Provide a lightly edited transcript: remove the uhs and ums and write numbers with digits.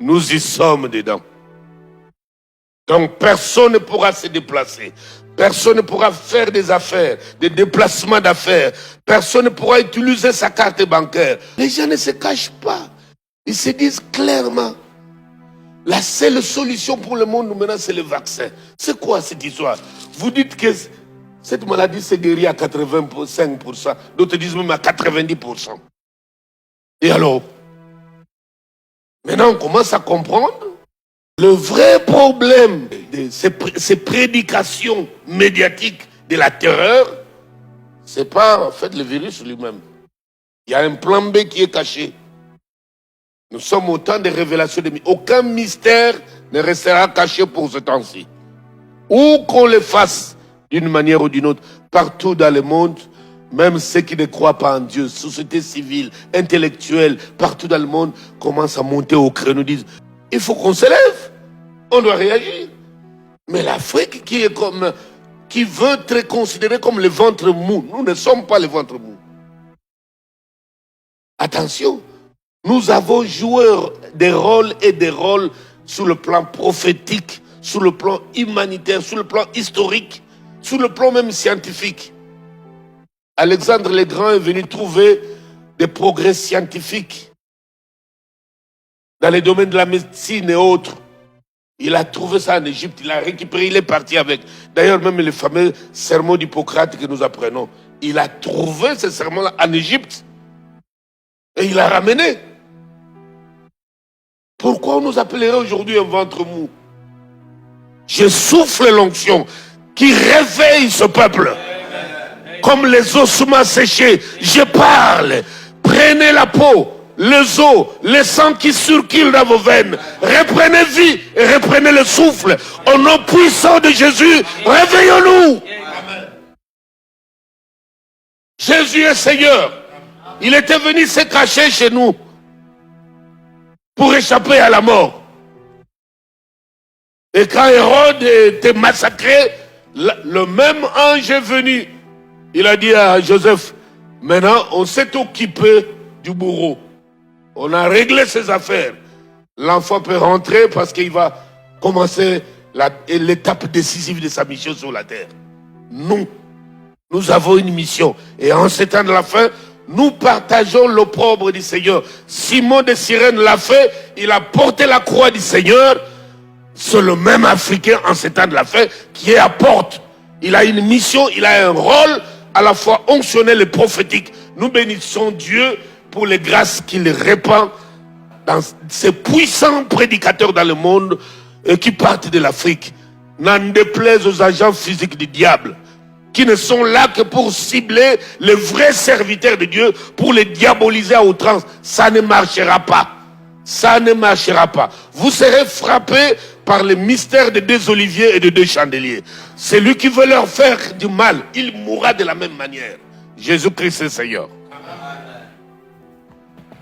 Nous y sommes dedans. Donc personne ne pourra se déplacer. Personne ne pourra faire des affaires, des déplacements d'affaires. Personne ne pourra utiliser sa carte bancaire. Les gens ne se cachent pas. Ils se disent clairement. La seule solution pour le monde maintenant, c'est le vaccin. C'est quoi cette histoire? Vous dites que cette maladie s'est guérie à 85%. D'autres disent même à 90%. Et alors? Maintenant, on commence à comprendre. Le vrai problème de ces prédications médiatiques de la terreur, c'est pas en fait le virus lui-même. Il y a un plan B qui est caché. Nous sommes au temps des révélations. Aucun mystère ne restera caché pour ce temps-ci. Où qu'on le fasse d'une manière ou d'une autre, partout dans le monde, même ceux qui ne croient pas en Dieu, société civile, intellectuelle, partout dans le monde, commencent à monter au créneau, disent il faut qu'on se lève, on doit réagir. Mais l'Afrique qui veut être considérée comme le ventre mou, nous ne sommes pas le ventre mou. Attention, nous avons joué des rôles et des rôles sur le plan prophétique, sur le plan humanitaire, sur le plan historique, sur le plan même scientifique. Alexandre le Grand est venu trouver des progrès scientifiques dans les domaines de la médecine et autres. Il a trouvé ça en Égypte, il a récupéré, il est parti avec. D'ailleurs, même le fameux sermon d'Hippocrate que nous apprenons, il a trouvé ce sermon-là en Égypte et il l'a ramené. Pourquoi on nous appellerait aujourd'hui un ventre mou? Je souffle l'onction qui réveille ce peuple. Comme les ossements séchés, je parle. Prenez la peau, les os, le sang qui circule dans vos veines. Reprenez vie et reprenez le souffle. Au nom puissant de Jésus, réveillons-nous. Jésus est Seigneur. Il était venu se cacher chez nous pour échapper à la mort. Et quand Hérode était massacré, le même ange est venu. Il a dit à Joseph, maintenant on s'est occupé du bourreau. On a réglé ses affaires. L'enfant peut rentrer parce qu'il va commencer l'étape décisive de sa mission sur la terre. Nous avons une mission. Et en ce temps de la fin, nous partageons l'opprobre du Seigneur. Simon de Cyrène l'a fait. Il a porté la croix du Seigneur. C'est le même Africain en ce temps de la fin qui est à porte. Il a une mission, il a un rôle à la fois onctionnel et prophétique. Nous bénissons Dieu pour les grâces qu'il répand dans ces puissants prédicateurs dans le monde qui partent de l'Afrique. N'en déplaise aux agents physiques du diable qui ne sont là que pour cibler les vrais serviteurs de Dieu, pour les diaboliser à outrance. Ça ne marchera pas. Ça ne marchera pas. Vous serez frappés par le mystère de deux oliviers et de deux chandeliers. Celui qui veut leur faire du mal, il mourra de la même manière. Jésus-Christ est Seigneur.